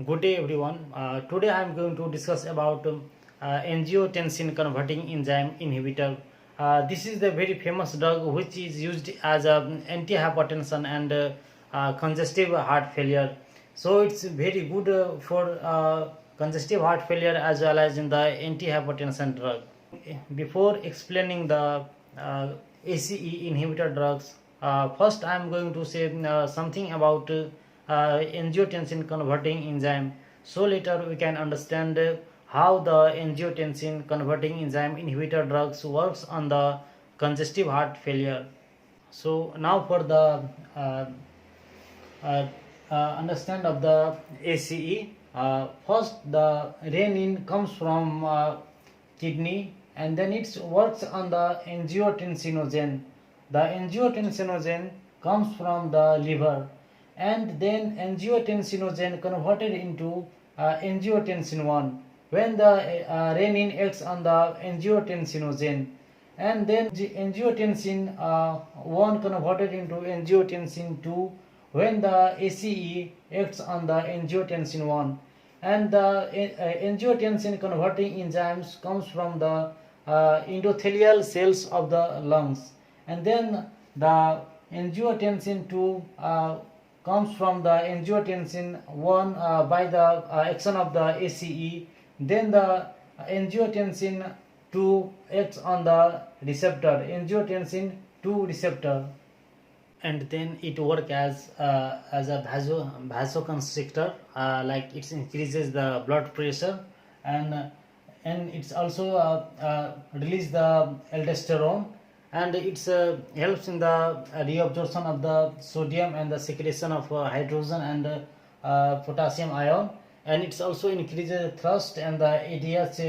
Good day everyone. Today I am going to discuss about angiotensin converting enzyme inhibitor. This is the very famous drug which is used as an antihypertension and congestive heart failure. So it's very good for congestive heart failure as well as in the antihypertension drug. Before explaining the ACE inhibitor drugs, first I am going to say something about angiotensin converting enzyme. So later we can understand how the angiotensin converting enzyme inhibitor drugs works on the congestive heart failure. So now for the uh, uh, understand of the ACE. First, the renin comes from kidney, and then it works on the angiotensinogen. The angiotensinogen comes from the liver, and then angiotensinogen converted into angiotensin 1 when the renin acts on the angiotensinogen, and then angiotensin 1 converted into angiotensin 2 when the ACE acts on the angiotensin 1, and the angiotensin converting enzymes comes from the endothelial cells of the lungs, and then the angiotensin 2 comes from the angiotensin 1 by the action of the ACE. Then the angiotensin 2 acts on the receptor, angiotensin 2 receptor, and then it work as a vasoconstrictor, like it increases the blood pressure, and it's also release the aldosterone, and it's helps in the reabsorption of the sodium and the secretion of hydrogen and potassium ion, and it's also increases thrust and the ADH,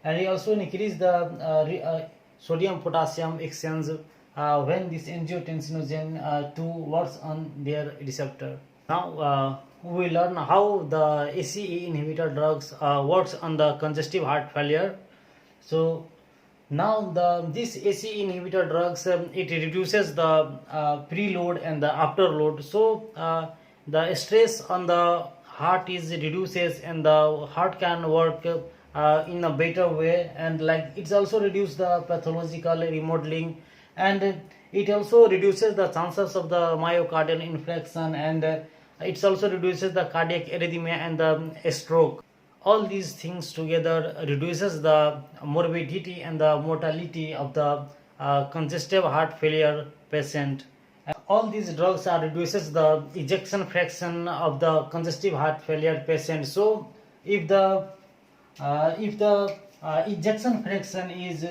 and it also increase the sodium potassium exchange when this angiotensinogen 2 works on their receptor. Now we learn how the ACE inhibitor drugs works on the congestive heart failure. So now this ACE inhibitor drugs, it reduces the preload and the afterload. So the stress on the heart is reduces, and the heart can work in a better way, and like it's also reduce the pathological remodeling, and it also reduces the chances of the myocardial infarction, and it also reduces the cardiac arrhythmia and the stroke. All these things together reduces the morbidity and the mortality of the congestive heart failure patient. All these drugs are reduces the ejection fraction of the congestive heart failure patient. So if the ejection fraction is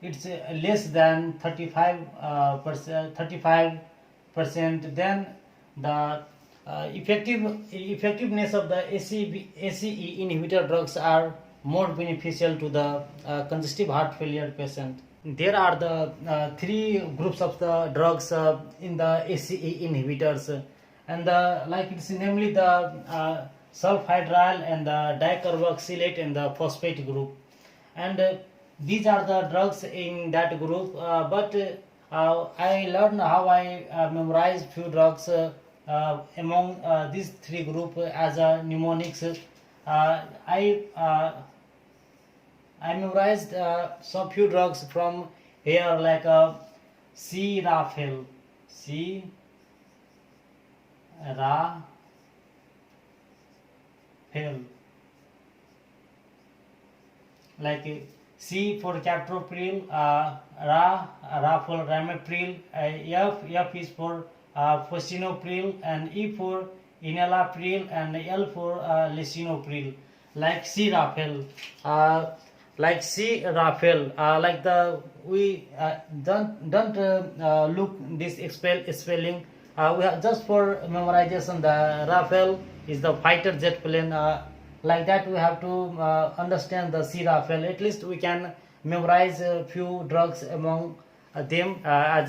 it's less than 35%, then the effectiveness of the ACE inhibitor drugs are more beneficial to the congestive heart failure patient. There are the three groups of the drugs in the ACE inhibitors, and like it's namely the sulfhydryl and the dicarboxylate and the phosphate group, and these are the drugs in that group, but I learned how I memorize few drugs among these three group as a mnemonics. I memorized some few drugs from here, like C-Rafel, like C for captopril, Ra for ramipril, F is for fosinopril, and E for enalapril, and L for lisinopril. Like C-Rafel, like C-Rafel, like the we don't look this spelling. We have just for memorization. The Rafale is the fighter jet plane. Like that, we have to understand the C-Rafale. At least we can memorize a few drugs among them as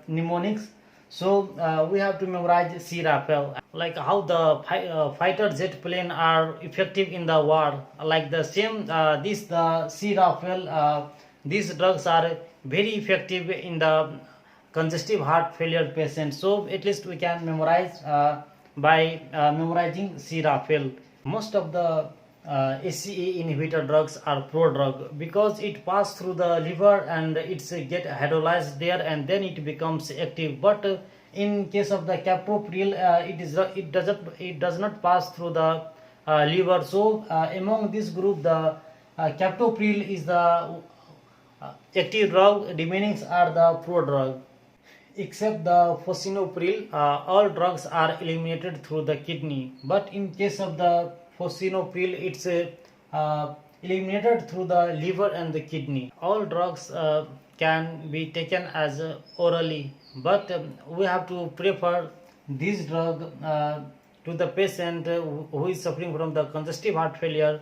mnemonics. So we have to memorize C-Rafale. Like how the fighter jet plane are effective in the war. Like the same, this the C-Rafale. These drugs are very effective in the congestive heart failure patients. So at least we can memorize by memorizing Serapel. Most of the ACE inhibitor drugs are pro-drug because it passes through the liver and it's get hydrolyzed there and then it becomes active. But in case of the captopril, it does not pass through the liver. So among this group, the captopril is the active drug. Remaining are the pro-drug. Except the fosinopril, all drugs are eliminated through the kidney. But in case of the fosinopril, it's eliminated through the liver and the kidney. All drugs can be taken as orally, but we have to prefer this drug to the patient who is suffering from the congestive heart failure.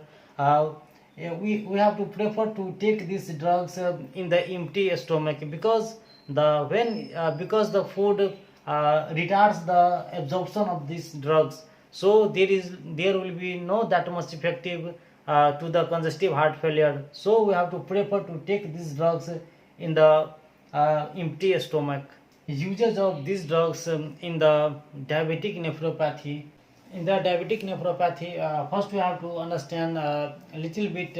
We have to prefer to take these drugs in the empty stomach because because the food retards the absorption of these drugs, so there will be no that much effective to the congestive heart failure. So we have to prefer to take these drugs in the empty stomach. Usage of these drugs in the diabetic nephropathy. In the diabetic nephropathy, first we have to understand a little bit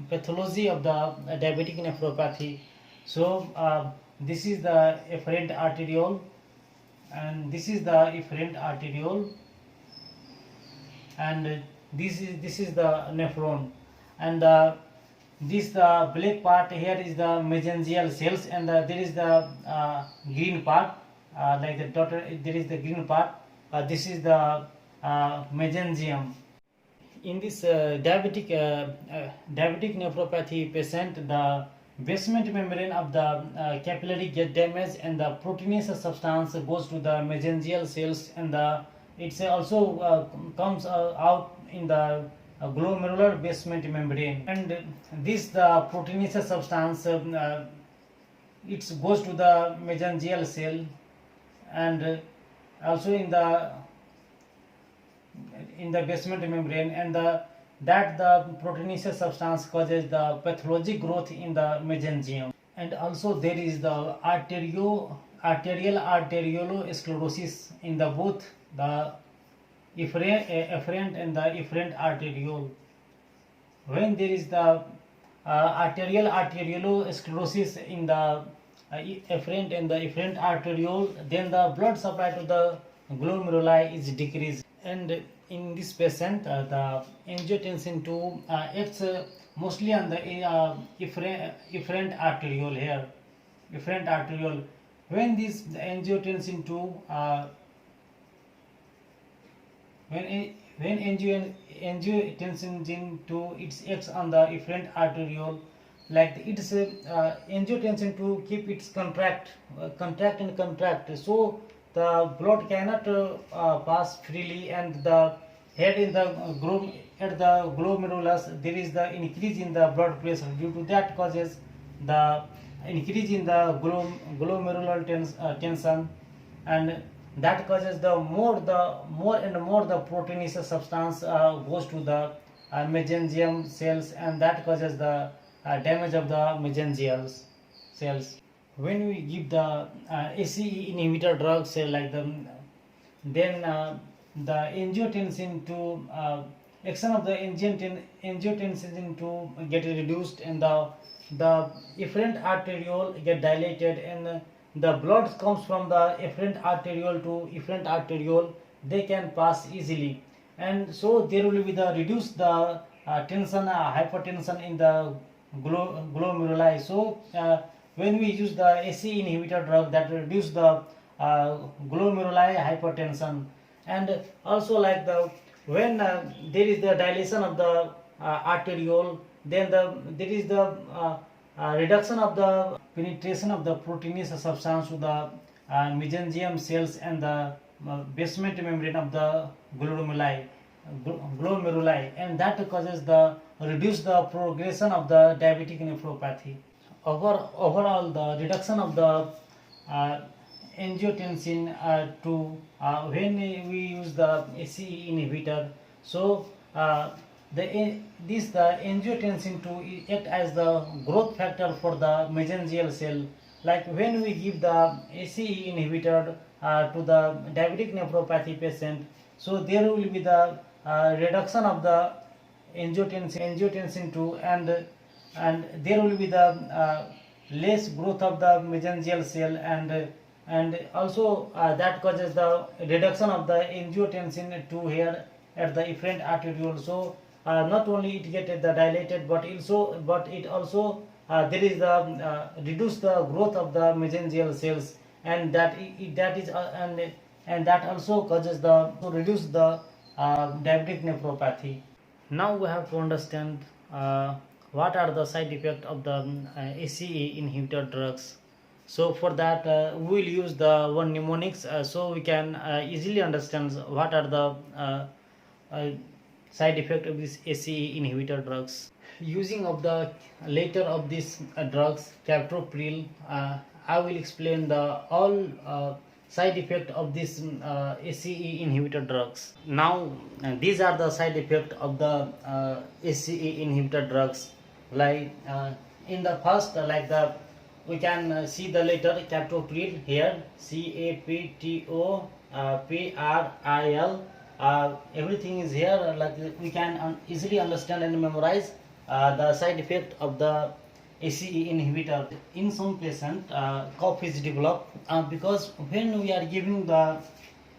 pathology of the diabetic nephropathy. So this is the efferent arteriole, and this is the efferent arteriole, and this is the nephron, and this the black part here is the mesangial cells, and there is the green part, like the dot, there is the green part. This is the mesangium. In this diabetic nephropathy patient, the basement membrane of the capillary get damaged and the proteinous substance goes to the mesangial cells, and it also comes out in the glomerular basement membrane, and this the proteinous substance it goes to the mesangial cell, and also in the basement membrane, and that the proteinous substance causes the pathologic growth in the mesangium. And also there is the arterial arteriolosclerosis in the both the efferent and the efferent arteriole. When there is the arterial arteriolosclerosis in the efferent and the efferent arteriole, then the blood supply to the glomeruli is decreased, and in this patient the angiotensin 2 acts mostly on the efferent arteriole here, efferent arteriole. When this angiotensin 2 when angiotensin 2 it acts on the efferent arteriole, like it's angiotensin 2 keep its contract and contract, so the blood cannot pass freely, and the head in the at the glomerulus there is the increase in the blood pressure. Due to that causes the increase in the glomerular tension, and that causes the more and more the proteinous substance goes to the mesangium cells, and that causes the damage of the mesangial cells. When we give the ACE inhibitor drugs like then the angiotensin 2 action of the angiotensin 2 get reduced, and the efferent arteriole get dilated, and the blood comes from the efferent arteriole to efferent arteriole, they can pass easily, and so there will be the reduce the tension hypertension in the glomeruli. So when we use the ACE inhibitor drug, that reduce the glomeruli hypertension, and also like when there is the dilation of the arteriole, then there is the reduction of the penetration of the proteinous substance to the mesangium cells and the basement membrane of the glomeruli, and that causes the reduce the progression of the diabetic nephropathy. Overall, the reduction of the angiotensin 2 when we use the ACE inhibitor, so the angiotensin 2 act as the growth factor for the mesangial cell, Like when we give the ACE inhibitor to the diabetic nephropathy patient, so there will be the reduction of the angiotensin 2, and there will be the less growth of the mesangial cell, and also that causes the reduction of the angiotensin 2 here at the efferent arteriole. So not only it get the dilated, but it also there is the reduce the growth of the mesangial cells, and that is and that also causes the to reduce the diabetic nephropathy. Now we have to understand what are the side effects of the ACE inhibitor drugs. So for that we will use the one mnemonics, so we can easily understand what are the uh, side effect of this ACE inhibitor drugs. Using of the later of these drugs, captopril, I will explain the all side effect of this ACE inhibitor drugs. Now these are the side effect of the ACE inhibitor drugs. Like in the first, like the we can see the letter captopril here, CAPTO PRIL. Everything is here, like we can easily understand and memorize the side effect of the ACE inhibitor. In some patient, cough is developed because when we are giving the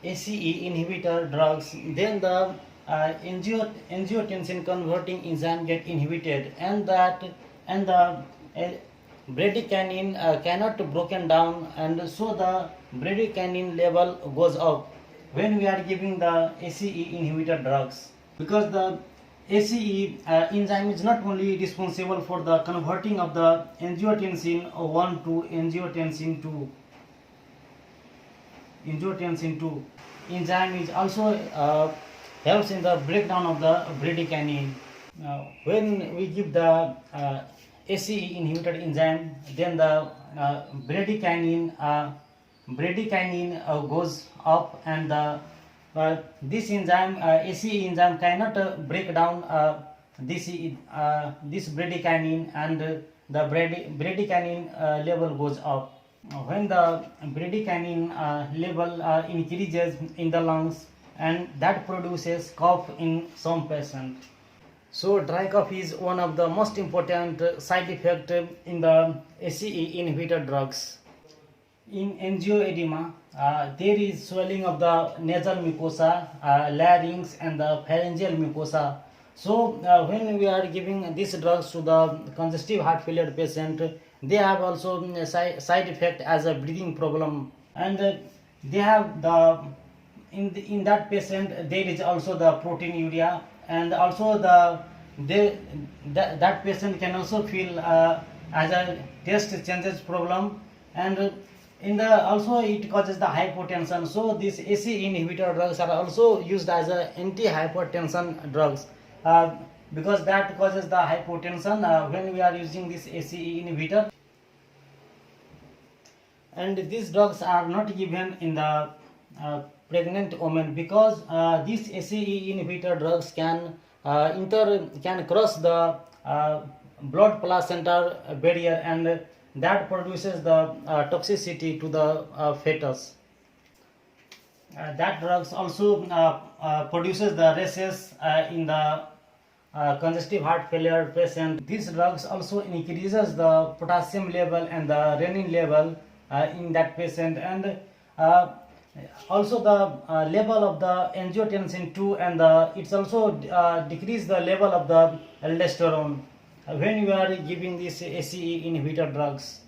ACE inhibitor drugs, then the angiotensin converting enzyme get inhibited, and the bradykinin cannot broken down, and so the bradykinin level goes up when we are giving the ACE inhibitor drugs, because the ACE enzyme is not only responsible for the converting of the angiotensin 1 to angiotensin 2. Angiotensin 2 enzyme is also helps in the breakdown of the bradykinin. When we give the ACE inhibitor enzyme, then the bradykinin goes up, and this enzyme ACE enzyme cannot break down this bradykinin, and the bradykinin level goes up. When the bradykinin level increases in the lungs, and that produces cough in some patients. So dry cough is one of the most important side effect in the ACE inhibitor drugs. In angioedema, there is swelling of the nasal mucosa, larynx, and the pharyngeal mucosa. So when we are giving these drugs to the congestive heart failure patient, they have also side effect as a breathing problem, and they have the in that patient there is also the proteinuria, and also that patient can also feel as a taste changes problem, and in the also it causes the hypotension. So these ACE inhibitor drugs are also used as a anti-hypertension drugs, because that causes the hypotension when we are using this ACE inhibitor. And these drugs are not given in the pregnant women, because these ACE inhibitor drugs can cross the blood placenta barrier, and that produces the toxicity to the fetus. That drugs also produces the rashes in the congestive heart failure patient. These drugs also increases the potassium level and the renin level in that patient, and also the level of the angiotensin 2, and it's also decrease the level of the aldosterone when you are giving these ACE inhibitor drugs.